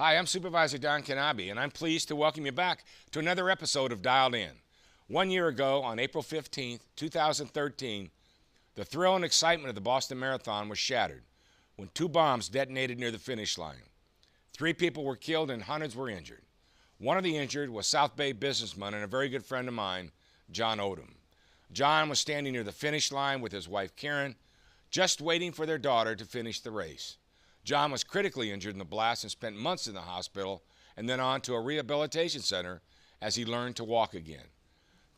Hi, I'm Supervisor Don Knabe, and I'm pleased to welcome you back to another episode of Dialed In. 1 year ago, on April 15th, 2013, the thrill and excitement of the Boston Marathon was shattered when 2 bombs detonated near the finish line. 3 people were killed and hundreds were injured. One of the injured was South Bay businessman and a very good friend of mine, John Odom. John was standing near the finish line with his wife Karen, just waiting for their daughter to finish the race. John was critically injured in the blast and spent months in the hospital and then on to a rehabilitation center as he learned to walk again.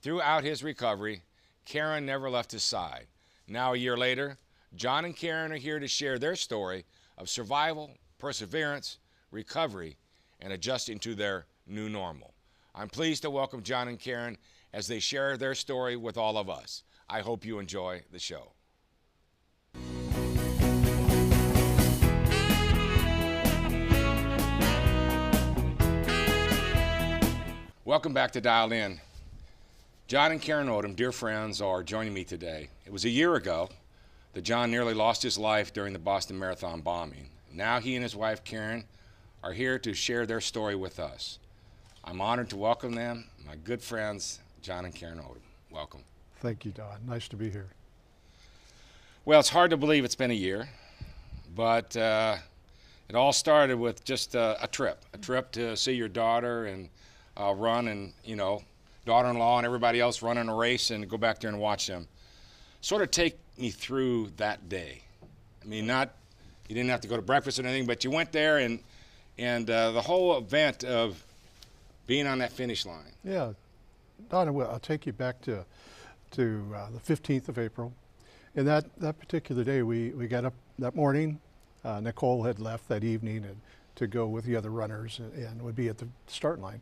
Throughout his recovery, Karen never left his side. Now, a year later, John and Karen are here to share their story of survival, perseverance, recovery, and adjusting to their new normal. I'm pleased to welcome John and Karen as they share their story with all of us. I hope you enjoy the show. Welcome back to Dialed In. John and Karen Odom, dear friends, are joining me today. It was a year ago that John nearly lost his life during the Boston Marathon bombing. Now he and his wife Karen are here to share their story with us. I'm honored to welcome them, my good friends, John and Karen Odom. Welcome. Thank you, Don. Nice to be here. Well, it's hard to believe it's been a year, but it all started with just a trip to see your daughter and run, and daughter-in-law and everybody else running a race, and go back there and watch them. Sort of take me through that day. I mean, you didn't have to go to breakfast or anything, but you went there and the whole event of being on that finish line. Yeah, Don, I'll take you back to the 15th of April. And that particular day, we got up that morning. Nicole had left that evening to go with the other runners and would be at the start line.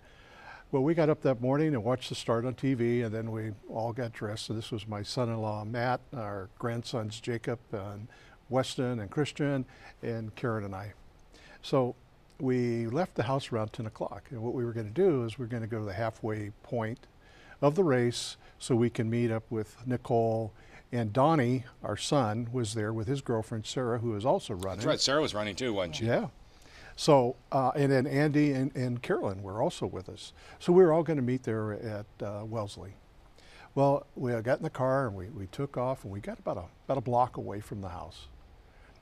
Well, we got up that morning and watched the start on TV, and then we all got dressed. So this was my son-in-law, Matt, our grandsons, Jacob and Weston and Christian, and Karen and I. So we left the house around 10 o'clock. And what we were going to do is we're going to go to the halfway point of the race so we can meet up with Nicole. And Donnie, our son, was there with his girlfriend, Sarah, who was also running. That's right. Sarah was running too, wasn't she? Yeah. So, and then Andy and Carolyn were also with us. So we were all going to meet there at Wellesley. Well, we got in the car and we took off, and we got about a block away from the house.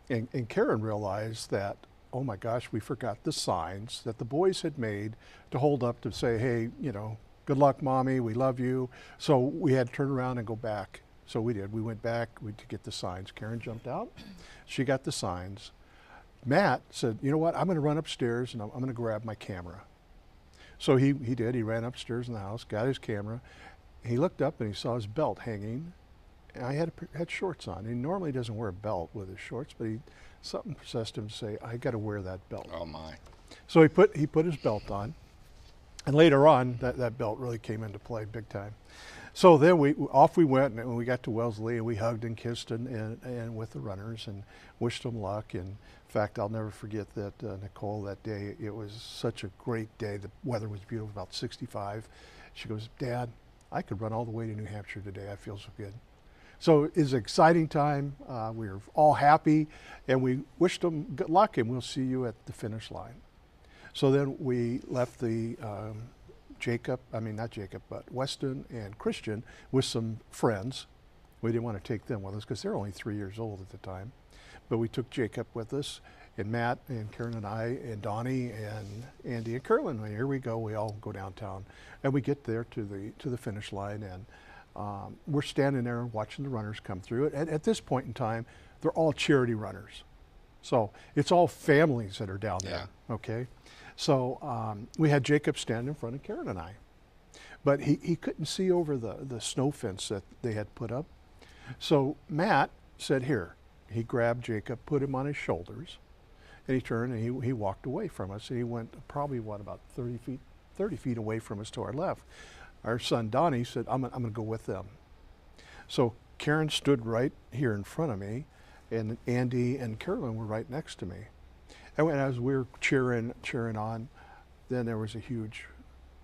And Karen realized that, oh my gosh, we forgot the signs that the boys had made to hold up to say, hey, good luck, Mommy, we love you. So we had to turn around and go back. So we did. We went back to get the signs. Karen jumped out. She got the signs. Matt said, you know what, I'm going to run upstairs and I'm going to grab my camera. So he did. He ran upstairs in the house, got his camera. He looked up and he saw his belt hanging. And I had shorts on. He normally doesn't wear a belt with his shorts, but something possessed him to say, I got to wear that belt. Oh my. So he put his belt on. And later on, that belt really came into play big time. So then off we went, and we got to Wellesley, and we hugged and kissed and with the runners and wished them luck. And in fact, I'll never forget that Nicole, that day, it was such a great day. The weather was beautiful, about 65. She goes, Dad, I could run all the way to New Hampshire today. I feel so good. So it was an exciting time. We were all happy, and we wished them good luck, and we'll see you at the finish line. So then we left the Weston and Christian with some friends. We didn't want to take them with us because they're only 3 years old at the time. But we took Jacob with us, and Matt and Karen and I and Donnie and Andy and Carolyn. Here we go. We all go downtown, and we get there to the finish line, and we're standing there watching the runners come through it. And at this point in time, they're all charity runners. So it's all families that are down there, okay? So we had Jacob stand in front of Karen and I. But he couldn't see over the snow fence that they had put up. So Matt said, here. He grabbed Jacob, put him on his shoulders, and he turned and he walked away from us. And he went probably, about 30 feet away from us to our left. Our son Donnie said, I'm going to go with them. So Karen stood right here in front of me, and Andy and Carolyn were right next to me. And as we were cheering on, then there was a huge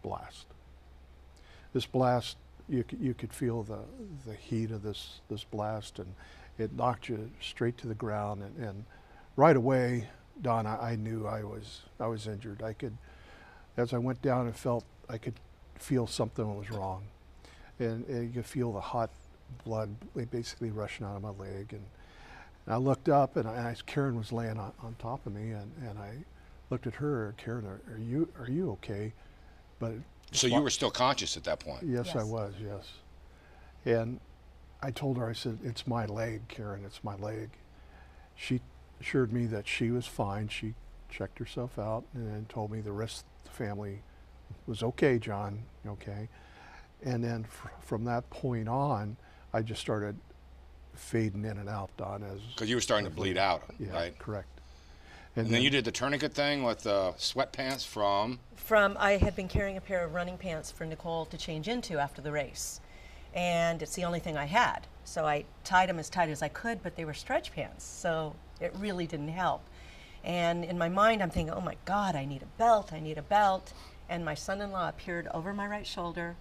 blast. This blast, you could feel the heat of this blast, and it knocked you straight to the ground. And right away, Don, I knew I was injured. As I went down, I could feel something was wrong, and you could feel the hot blood basically rushing out of my leg. And I looked up, and Karen was laying on top of me, and I looked at her. Karen, are you okay? But so you were still conscious at that point? Yes, I was. Yes, and I told her, I said, "It's my leg, Karen. It's my leg." She assured me that she was fine. She checked herself out and then told me the rest of the family was okay, John, okay. And then from that point on, I just started fading in and out, Don. Because you were starting to bleed out, yeah, right? Correct. And then you did the tourniquet thing with sweatpants from? I had been carrying a pair of running pants for Nicole to change into after the race. And it's the only thing I had. So I tied them as tight as I could, but they were stretch pants. So it really didn't help. And in my mind, I'm thinking, oh my God, I need a belt, I need a belt. And my son-in-law appeared over my right shoulder.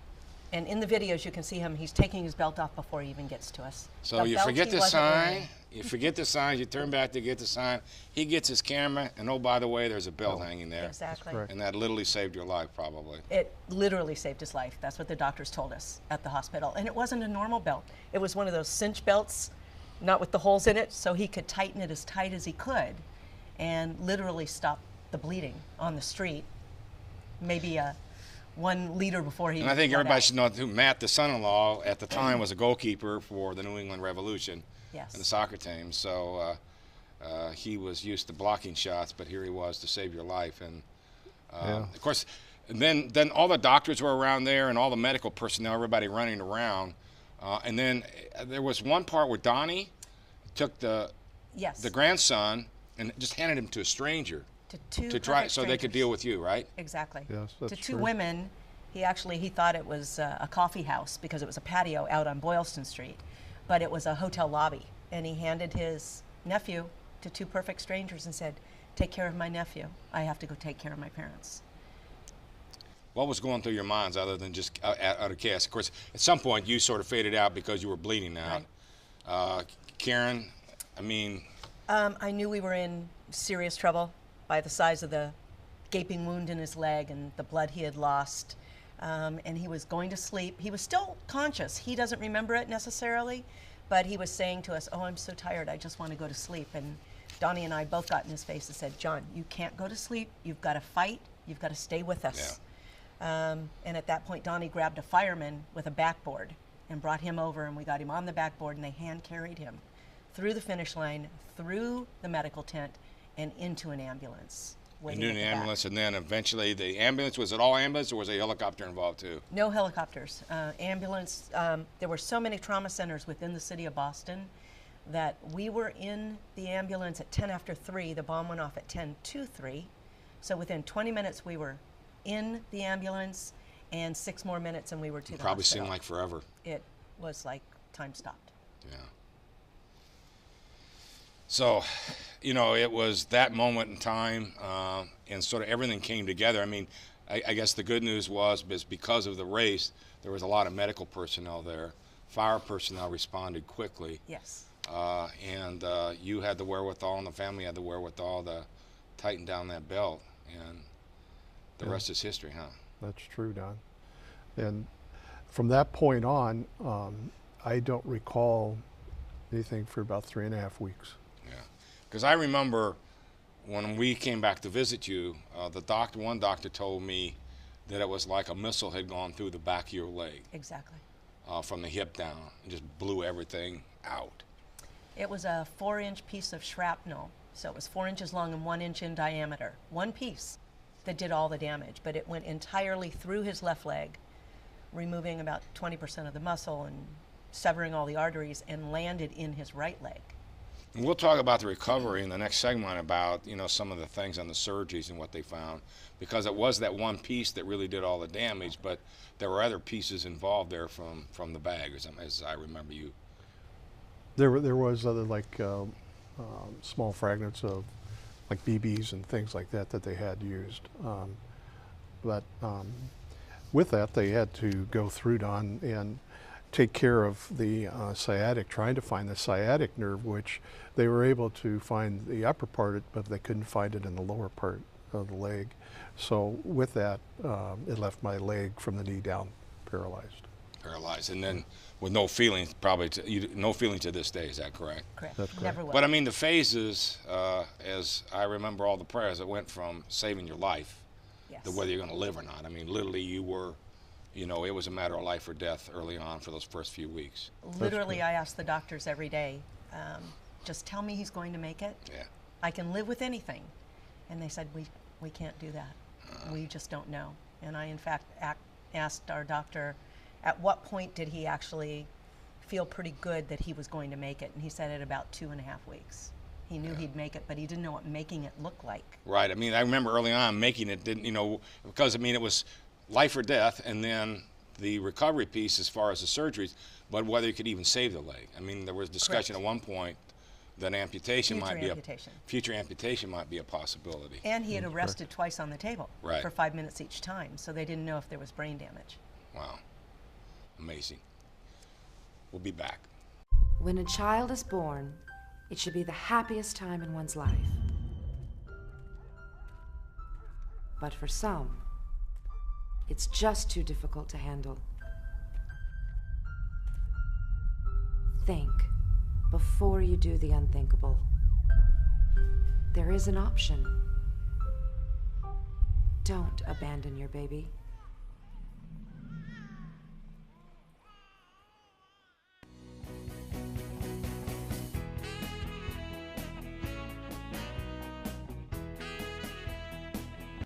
And in the videos, you can see him, he's taking his belt off before he even gets to us. So you forget the sign, you forget the sign, you turn back to get the sign, he gets his camera, and oh, by the way, there's a belt hanging there. Exactly. And that literally saved your life, probably. It literally saved his life. That's what the doctors told us at the hospital. And it wasn't a normal belt. It was one of those cinch belts, not with the holes in it, so he could tighten it as tight as he could and literally stop the bleeding on the street. Maybe 1 liter before he. And I think everybody should know who Matt, the son-in-law, at the time was a goalkeeper for the New England Revolution and the soccer team. So he was used to blocking shots, but here he was to save your life. And of course, then all the doctors were around there and all the medical personnel, everybody running around. And then there was one part where Donnie took the grandson and just handed him to a stranger. To try, so they could deal with you, right? Exactly. Yes, that's to two true. women. He thought it was a coffee house because it was a patio out on Boylston Street, but it was a hotel lobby. And he handed his nephew to 2 perfect strangers and said, "Take care of my nephew. I have to go take care of my parents." What was going through your minds other than just out of chaos? Of course, at some point you sort of faded out because you were bleeding out. Right. Karen, I mean. I knew we were in serious trouble by the size of the gaping wound in his leg and the blood he had lost. And he was going to sleep. He was still conscious. He doesn't remember it necessarily, but he was saying to us, "Oh, I'm so tired, I just want to go to sleep." And Donnie and I both got in his face and said, "John, you can't go to sleep. You've got to fight. You've got to stay with us." Yeah. And at that point, Donnie grabbed a fireman with a backboard and brought him over, and we got him on the backboard, and they hand carried him through the finish line, through the medical tent, and into an ambulance. Into an ambulance, and then eventually the ambulance, was it all ambulance or was a helicopter involved too? No helicopters. Ambulance, there were so many trauma centers within the city of Boston that we were in the ambulance at 10 after 3. The bomb went off at 10 to 3. So within 20 minutes we were in the ambulance, and 6 more minutes and we were to the Probably hospital. seemed like forever. It was like time stopped. Yeah. So, it was that moment in time, and sort of everything came together. I mean, I guess the good news was because of the race, there was a lot of medical personnel there. Fire personnel responded quickly. Yes. And you had the wherewithal, and the family had the wherewithal to tighten down that belt, and the rest is history, huh? That's true, Don. And from that point on, I don't recall anything for about 3.5 weeks. Because I remember when we came back to visit you, one doctor told me that it was like a missile had gone through the back of your leg. Exactly. From the hip down, and just blew everything out. It was a 4-inch piece of shrapnel, so it was 4 inches long and 1 inch in diameter. One piece that did all the damage, but it went entirely through his left leg, removing about 20% of the muscle and severing all the arteries, and landed in his right leg. And we'll talk about the recovery in the next segment about, some of the things on the surgeries and what they found, because it was that one piece that really did all the damage, but there were other pieces involved there from the bag, as I remember you. There was other small fragments of like BBs and things like that they had used. But with that, they had to go through, Don, and take care of the sciatic, trying to find the sciatic nerve, which they were able to find the upper part, but they couldn't find it in the lower part of the leg. So with that, it left my leg from the knee down paralyzed. Paralyzed, and then with no feeling, probably no feeling to this day. Is that correct? Correct. That's correct. Never will. But I mean, the phases, as I remember all the prayers, it went from saving your life Yes. to whether you're going to live or not. I mean, literally, you were, you know, it was a matter of life or death early on for those first few weeks. Literally, I ask the doctors every day, just tell me he's going to make it. Yeah. I can live with anything. And they said, we can't do that. We just don't know. And I, in fact, asked our doctor, at what point did he actually feel pretty good that he was going to make it? And he said at about 2.5 weeks. He knew he'd make it, but he didn't know what making it looked like. Right. I mean, I remember early on making it, didn't, you know, because I mean, it was life or death, and then the recovery piece as far as the surgeries, but whether you could even save the leg. I mean, there was discussion Correct. at one point that amputation Future might be amputation. future amputation might be a possibility. And he had arrested twice on the table Right. for 5 minutes each time, so they didn't know if there was brain damage. Wow. Amazing. We'll be back. When a child is born, it should be the happiest time in one's life. But for some, it's just too difficult to handle. Think before you do the unthinkable. There is an option. Don't abandon your baby.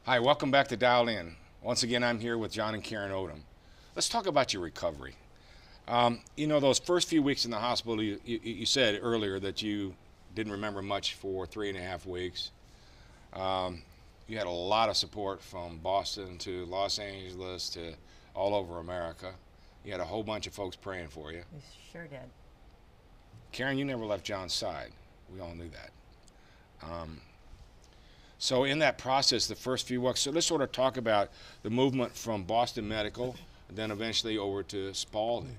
Hi, welcome back to Dialed In. Once again, I'm here with John and Karen Odom. Let's talk about your recovery. You know, those first few weeks in the hospital, you said earlier that you didn't remember much for 3.5 weeks. You had a lot of support from Boston to Los Angeles to all over America. You had a whole bunch of folks praying for you. We sure did. Karen, you never left John's side. We all knew that. So in that process, the first few weeks, so let's sort of talk about the movement from Boston Medical, and then eventually over to Spalding,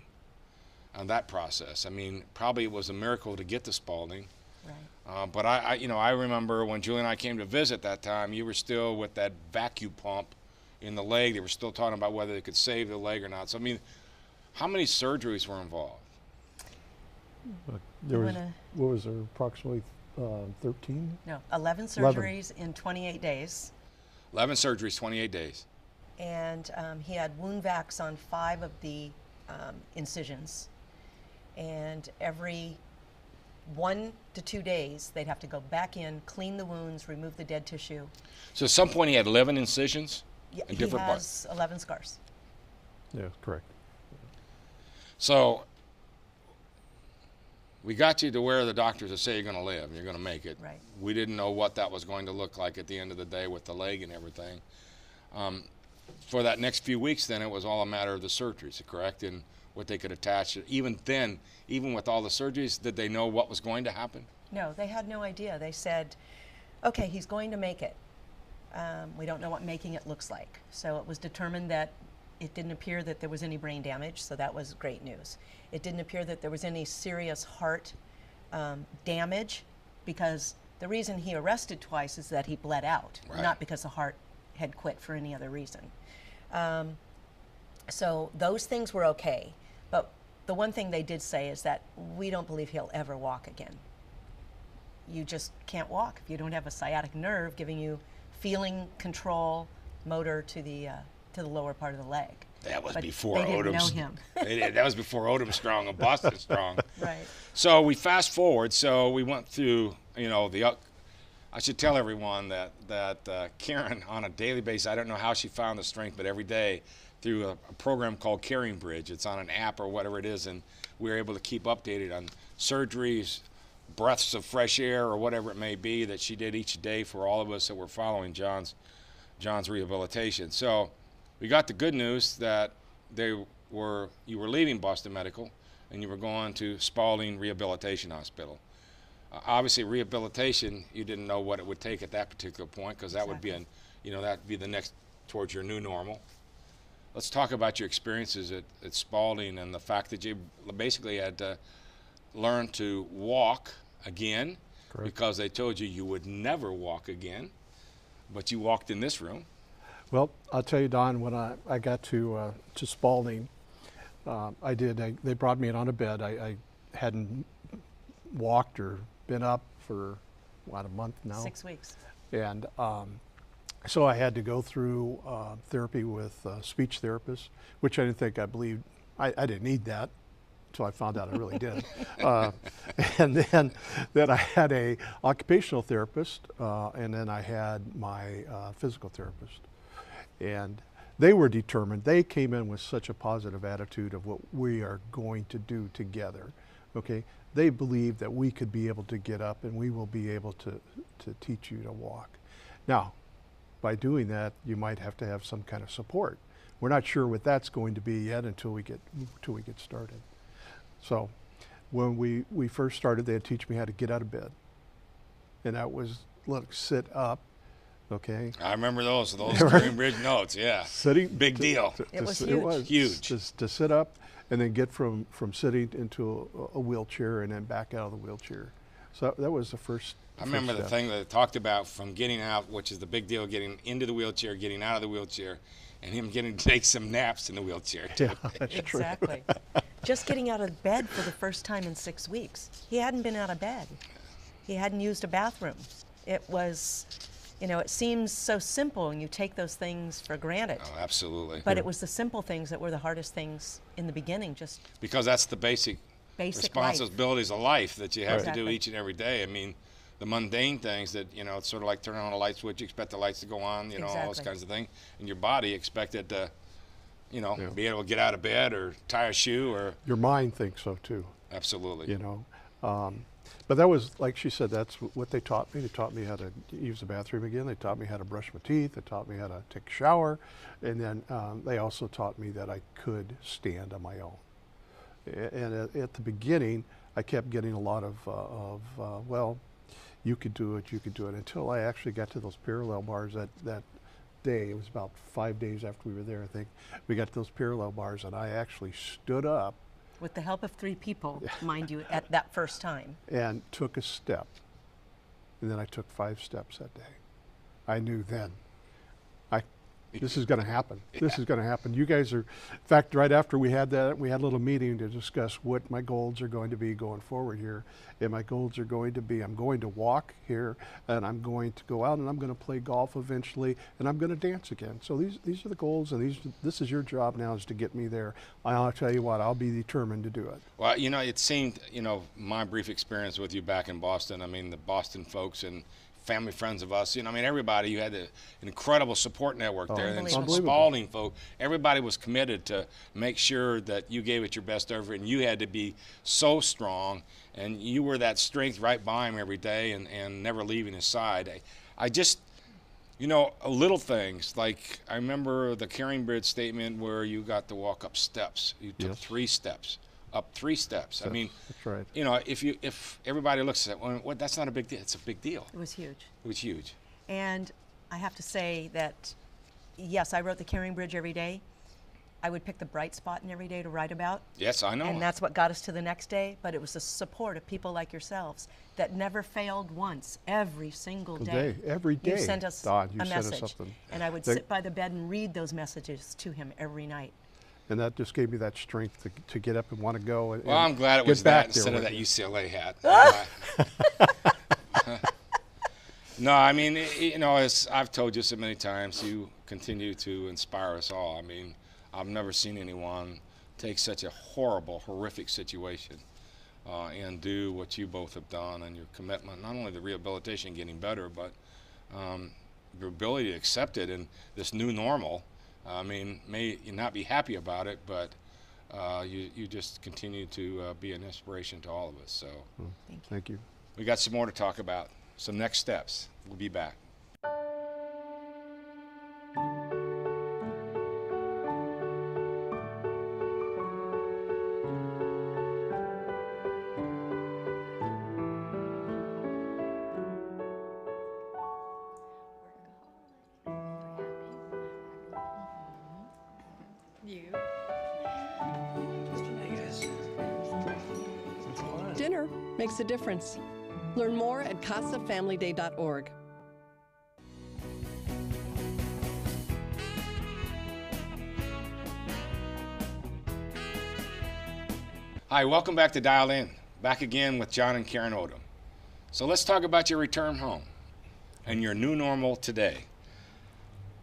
and that process. I mean, probably it was a miracle to get to Spalding. Right. But I remember when Julie and I came to visit that time, you were still with that vacuum pump in the leg. They were still talking about whether they could save the leg or not. So, I mean, how many surgeries were involved? There was, wanna- what was there, approximately 13? No, 11 11. surgeries in 28 days. 11 surgeries, 28 days. And he had wound vacs on 5 of the incisions. And every 1 to 2 days, they'd have to go back in, clean the wounds, remove the dead tissue. So at some point he had 11 incisions Yeah, in he different parts. has 11 scars. Yeah, correct. So we got you to where the doctors would say you're going to live, you're going to make it. Right. We didn't know what that was going to look like at the end of the day with the leg and everything. For that next few weeks, then, it was all a matter of the surgeries, correct? And what they could attach. Even then, even with all the surgeries, did they know what was going to happen? No, they had no idea. They said, okay, he's going to make it. We don't know what making it looks like. So it was determined that it didn't appear that there was any brain damage, so that was great news. It didn't appear that there was any serious heart damage, because the reason he arrested twice is that he bled out, Right. not because the heart had quit for any other reason. So those things were okay, but the one thing they did say is that we don't believe he'll ever walk again. You just can't walk if you don't have a sciatic nerve giving you feeling, control, motor to the lower part of the leg. That was But before they didn't Odoms. know him. That was before Odoms strong and Boston strong. Right. So we fast forward. So we went through, I should tell everyone that Karen, on a daily basis, I don't know how she found the strength, but every day through a program called Caring Bridge. It's on an app or whatever it is, and we were able to keep updated on surgeries, breaths of fresh air, or whatever it may be that she did each day for all of us that were following John's rehabilitation. So we got the good news that you were leaving Boston Medical and you were going to Spalding Rehabilitation Hospital. Obviously, rehabilitation, you didn't know what it would take at that particular point, because that would be that'd be the next towards your new normal. let's talk about your experiences at Spalding and the fact that you basically had to learn to walk again. Correct. Because they told you you would never walk again, but you walked in this room. Well, I'll tell you, Don, when I got to Spalding, they brought me in on a bed. I hadn't walked or been up for, what, a month now? 6 weeks. And so I had to go through therapy with a speech therapist, which I didn't think I believed. I didn't need that until I found out I really did. And then I had a occupational therapist, and then I had my physical therapist. And they were determined. They came in with such a positive attitude of what we are going to do together. Okay, they believed that we could be able to get up and we will be able to teach you to walk. Now, by doing that, you might have to have some kind of support. We're not sure what that's going to be yet until we get started. So, when we first started, they'd teach me how to get out of bed, and that was sit up. Okay. I remember those Cambridge notes. Yeah. Sitting. Big deal. It was It huge. was Huge. to sit up and then get from sitting into a wheelchair and then back out of the wheelchair. So that was the first. I remember the step. thing that they talked about from getting out, which is the big deal, getting into the wheelchair, getting out of the wheelchair, and him getting to take some naps in the wheelchair too. Yeah, that's true. Exactly. Just getting out of bed for the first time in 6 weeks. He hadn't been out of bed. He hadn't used a bathroom. It was, it seems so simple and you take those things for granted. Oh, absolutely. But it was the simple things that were the hardest things in the beginning, just Because that's the basic life. responsibilities of life that you have to do Exactly. each and every day. I mean, the mundane things that, it's sort of like turning on a light switch, you expect the lights to go on, all those Exactly. kinds of things. And your body expected to, be able to get out of bed or tie a shoe or. Your mind thinks so too. Absolutely. But that was, like she said, that's what they taught me. They taught me how to use the bathroom again. They taught me how to brush my teeth. They taught me how to take a shower. And then they also taught me that I could stand on my own. And at the beginning, I kept getting a lot of well, you could do it, until I actually got to those parallel bars that day. It was about 5 days after we were there, I think. We got to those parallel bars, and I actually stood up with the help of 3 people, mind you, at that first time. and took a step. And then I took 5 steps that day. I knew then, this is going to happen. This is going to happen. You guys are, in fact, right after we had that, we had a little meeting to discuss what my goals are going to be going forward here. And my goals are going to be, I'm going to walk here, and I'm going to go out, and I'm going to play golf eventually, and I'm going to dance again. So these are the goals, and this is your job now, is to get me there. I'll tell you what, I'll be determined to do it. Well, it seemed, my brief experience with you back in Boston, I mean, the Boston folks and family friends of us, everybody, you had an incredible support network there. And Unbelievable. Spalding folk, everybody was committed to make sure that you gave it your best effort, and you had to be so strong, and you were that strength right by him every day and never leaving his side. I just, little things, like I remember the Caring statement where you got to walk up steps. You took Yes. 3 steps. Up 3 steps. I mean, That's right. if everybody looks at it, well, that's not a big deal. It's a big deal. It was huge. It was huge. And I have to say that, yes, I wrote the Caring Bridge every day. I would pick the bright spot in every day to write about. Yes, I know. And that's what got us to the next day. But it was the support of people like yourselves that never failed once, every single day. Every day. You sent us Don, you a sent us message. something. And I would That- sit by the bed and read those messages to him every night. And that just gave me that strength to get up and want to go. And, Well, I'm glad it get was back that there instead of with that you. UCLA hat. No, I mean, as I've told you so many times, you continue to inspire us all. I mean, I've never seen anyone take such a horrible, horrific situation and do what you both have done, and your commitment, not only the rehabilitation getting better, but your ability to accept it in this new normal. I mean, may you not be happy about it, but you just continue to be an inspiration to all of us. So Thank you. we got some more to talk about, some next steps. We'll be back. dinner makes a difference. Learn more at casafamilyday.org. Hi, welcome back to Dialed In. Back again with John and Karen Odom. So let's talk about your return home and your new normal today.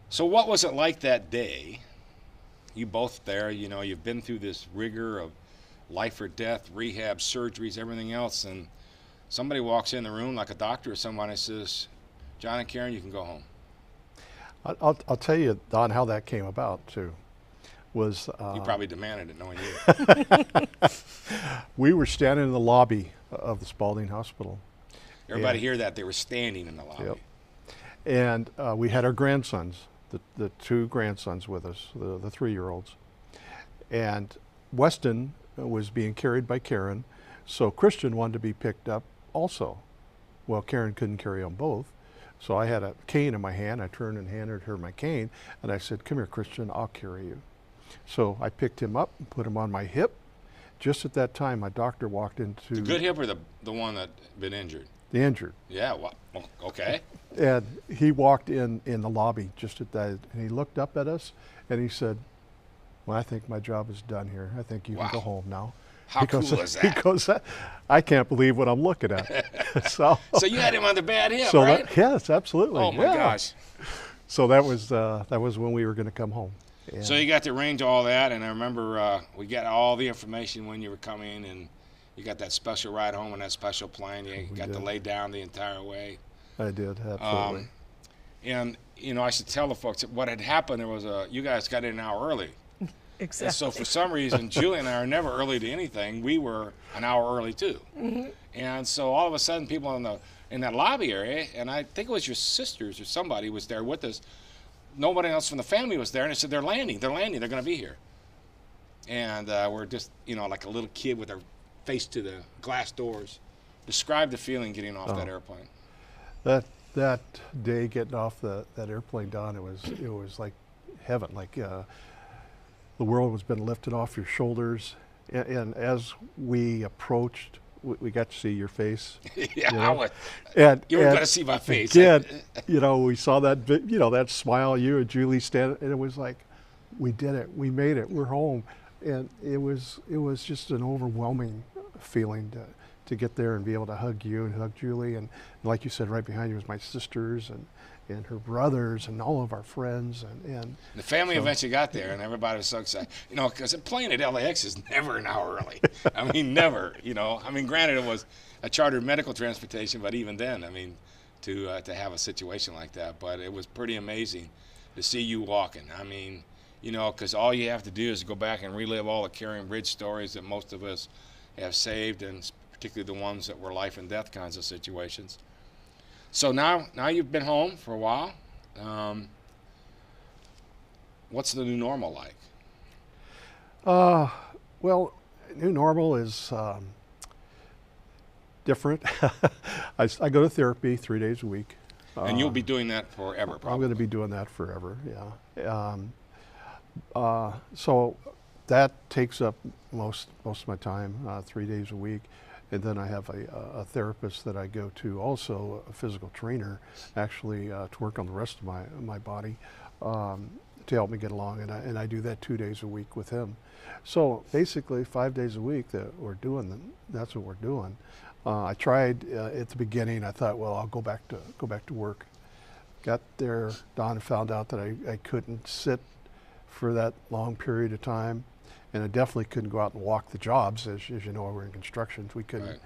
So what was it like that day? You both there, you know, you've been through this rigor of life or death, rehab, surgeries, everything else, and somebody walks in the room like a doctor or somebody says, John and Karen, you can go home. I'll tell you, Don, how that came about too. Was you probably demanded it, knowing you. we were standing in the lobby of the Spalding Hospital. Everybody hear that? They were standing in the lobby. Yep. And we had our grandsons, the two grandsons with us, the 3-year-olds. And Weston was being carried by Karen, so Christian wanted to be picked up also. Well, Karen couldn't carry them both, so I had a cane in my hand. I turned and handed her my cane, and I said, come here, Christian, I'll carry you. So I picked him up and put him on my hip. Just at that time, my doctor walked into... The good hip or the one that been injured? The injured. Yeah, well, okay. And he walked in the lobby just at that, and he looked up at us, and he said, well, I think my job is done here. I think you can go home now. How cool is that? Because I can't believe what I'm looking at. So you had him on the bad hip, so right? Yes, absolutely. Oh, my gosh. So that was when we were going to come home. And so you got to arrange all that, and I remember we got all the information when you were coming, and you got that special ride home in that special plane. You got to lay down the entire way. I did, absolutely. And, you know, I should tell the folks that what had happened, there was you guys got in an hour early. Exactly. And so for some reason, Julie and I are never early to anything. We were an hour early too. Mm-hmm. And so all of a sudden, people in that lobby area, and I think it was your sisters or somebody was there with us. Nobody else from the family was there, and they said they're landing, they're going to be here. And we're just, you know, like a little kid with our face to the glass doors. Describe the feeling getting off that airplane. That day getting off that airplane, Don, it was like heaven, like the world has been lifted off your shoulders. And as we approached, we got to see your face. Yeah, you know? You were going to see my face. Again, you know, we saw that smile, you and Julie standing, and it was like, we did it, we made it, we're home. And it was just an overwhelming feeling to get there and be able to hug you and hug Julie. And like you said, right behind you was my sisters and her brothers and all of our friends. And the family eventually got there, and everybody was so excited. You know, because a plane at LAX is never an hour early. I mean, never, you know. I mean, granted, it was a chartered medical transportation, but even then, I mean, to have a situation like that. But it was pretty amazing to see you walking. I mean, you know, because all you have to do is go back and relive all the Carrying Bridge stories that most of us have saved, and particularly the ones that were life and death kinds of situations. So now you've been home for a while. What's the new normal like? Well, new normal is different. I go to therapy 3 days a week. And you'll be doing that forever, probably. I'm going to be doing that forever, yeah. So that takes up most of my time, 3 days a week. And then I have a therapist that I go to, also a physical trainer, actually to work on the rest of my body to help me get along. And I do that 2 days a week with him. So basically 5 days a week that we're doing, that's what we're doing. I tried at the beginning. I thought, well, I'll go back to work. Got there, Don found out that I couldn't sit for that long period of time. And I definitely couldn't go out and walk the jobs. As you know, we're in construction. We couldn't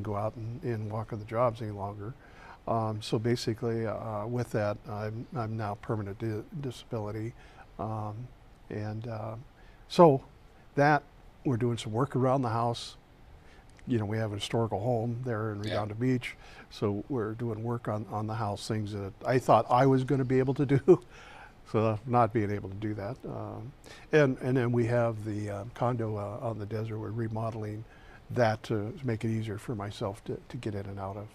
go out and walk on the jobs any longer. So basically, with that, I'm now permanent disability. So that we're doing some work around the house. You know, we have a historical home there in Redondo Beach. So we're doing work on the house, things that I thought I was going to be able to do. So not being able to do that. And then we have the condo on the desert. We're remodeling that to make it easier for myself to get in and out of.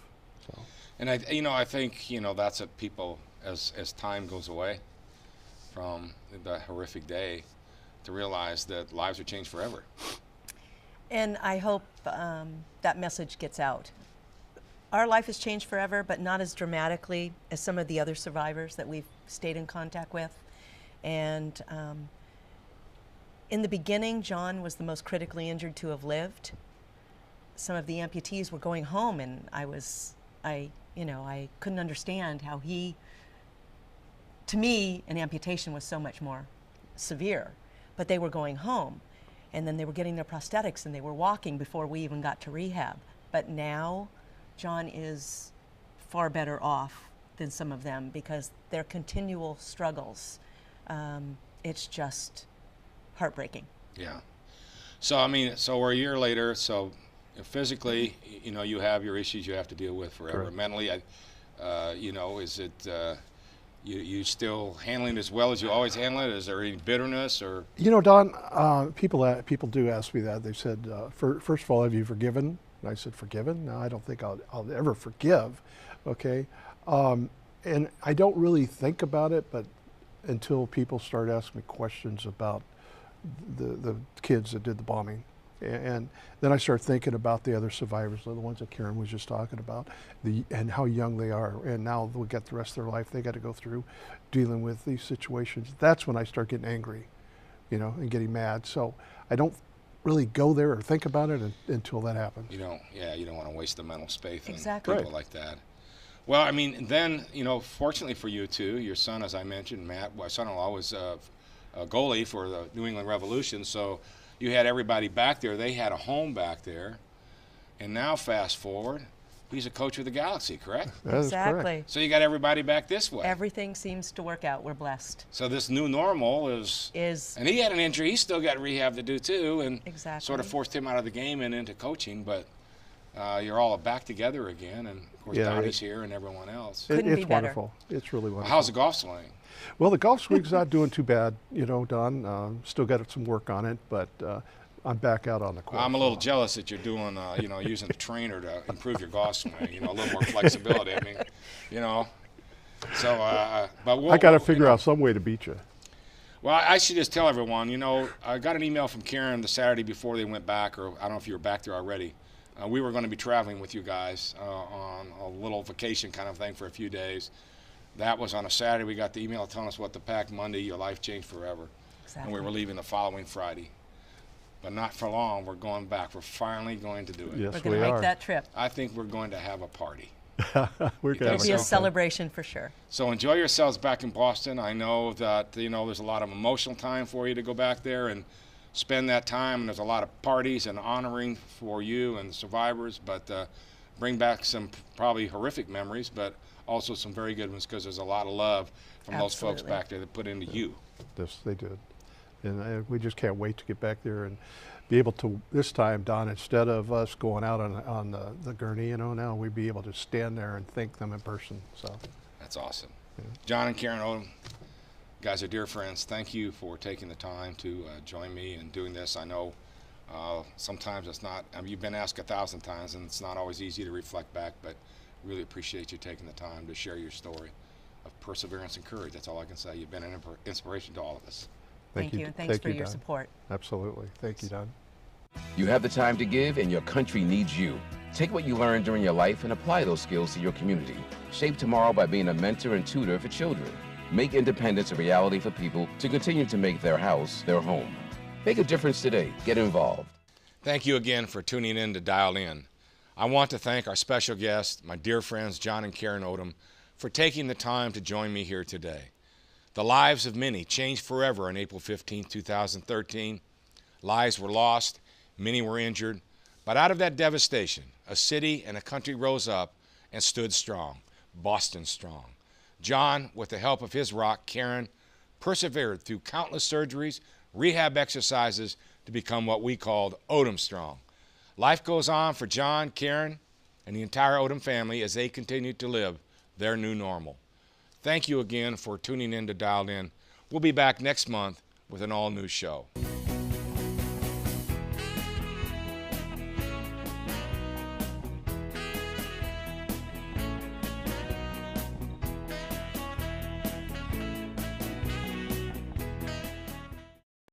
So. And I think that's what people, as time goes away from the horrific day, to realize that lives are changed forever. And I hope that message gets out. Our life has changed forever, but not as dramatically as some of the other survivors that we've stayed in contact with. And in the beginning, John was the most critically injured to have lived. Some of the amputees were going home, and I couldn't understand how to me, an amputation was so much more severe, but they were going home, and then they were getting their prosthetics, and they were walking before we even got to rehab. But now, John is far better off than some of them because their continual struggles, it's just heartbreaking. Yeah. So, I mean, so we're a year later, so physically, you have your issues you have to deal with forever. Correct. Mentally, is it, you still handling it as well as you always handle it? Is there any bitterness or? Don, people do ask me that. They said, first of all, have you forgiven? And I said, forgiven? No, I don't think I'll ever forgive, okay? And I don't really think about it, but until people start asking me questions about the kids that did the bombing. And then I start thinking about the other survivors, the ones that Karen was just talking about, and how young they are. And now they'll get the rest of their life. They got to go through dealing with these situations. That's when I start getting angry, and getting mad. So I don't really go there or think about it until that happens. You don't want to waste the mental space on Exactly. people like that. Well, I mean, then, fortunately for you too, your son, as I mentioned, Matt, my son-in-law was a goalie for the New England Revolution, so you had everybody back there. They had a home back there. And now, fast forward, he's a coach of the Galaxy, correct? That is Exactly. correct. So you got everybody back this way. Everything seems to work out. We're blessed. So this new normal is, and he had an injury. He still got rehab to do too, and Exactly. sort of forced him out of the game and into coaching. But you're all back together again, and of course Yeah, Dottie's here and everyone else. Couldn't It's be better. wonderful. It's really wonderful. How's the golf swing? Well, the golf swing's not doing too bad, Don. Still got some work on it, but I'm back out on the course. I'm a little jealous that you're doing, using a trainer to improve your golf swing. A little more flexibility. I mean, So, but I got to figure out some way to beat you. Well, I should just tell everyone. I got an email from Karen the Saturday before they went back, or I don't know if you were back there already. We were going to be traveling with you guys on a little vacation kind of thing for a few days. That was on a Saturday. We got the email telling us what to pack Monday. Your life changed forever. Exactly. And we were leaving the following Friday. But not for long. We're going back. We're finally going to do it. Yes, We're going to make that trip. I think we're going to have a party. We're You gonna It'll think be a so? celebration for sure. So enjoy yourselves back in Boston. I know that there's a lot of emotional time for you to go back there and spend that time. And there's a lot of parties and honoring for you and the survivors. But bring back some probably horrific memories, but also some very good ones because there's a lot of love from those folks Absolutely. back there that put into you. Yes, they did. And we just can't wait to get back there and be able to, this time, Don, instead of us going out on the gurney, now we'd be able to stand there and thank them in person. So That's awesome. John and Karen Odom, guys are dear friends. Thank you for taking the time to join me and doing this. I know sometimes it's not, you've been asked 1,000 times and it's not always easy to reflect back, but really appreciate you taking the time to share your story of perseverance and courage. That's all I can say. You've been an inspiration to all of us. Thank you, and thanks for your Don. support. Absolutely. Thank you, Don. You have the time to give, and your country needs you. Take what you learned during your life and apply those skills to your community. Shape tomorrow by being a mentor and tutor for children. Make independence a reality for people to continue to make their house their home. Make a difference today. Get involved. Thank you again for tuning in to Dialed In. I want to thank our special guests, my dear friends John and Karen Odom, for taking the time to join me here today. The lives of many changed forever on April 15, 2013. Lives were lost, many were injured, but out of that devastation, a city and a country rose up and stood strong, Boston strong. John, with the help of his rock, Karen, persevered through countless surgeries, rehab exercises to become what we called Odom strong. Life goes on for John, Karen, and the entire Odom family as they continue to live their new normal. Thank you again for tuning in to Dialed In. We'll be back next month with an all-new show.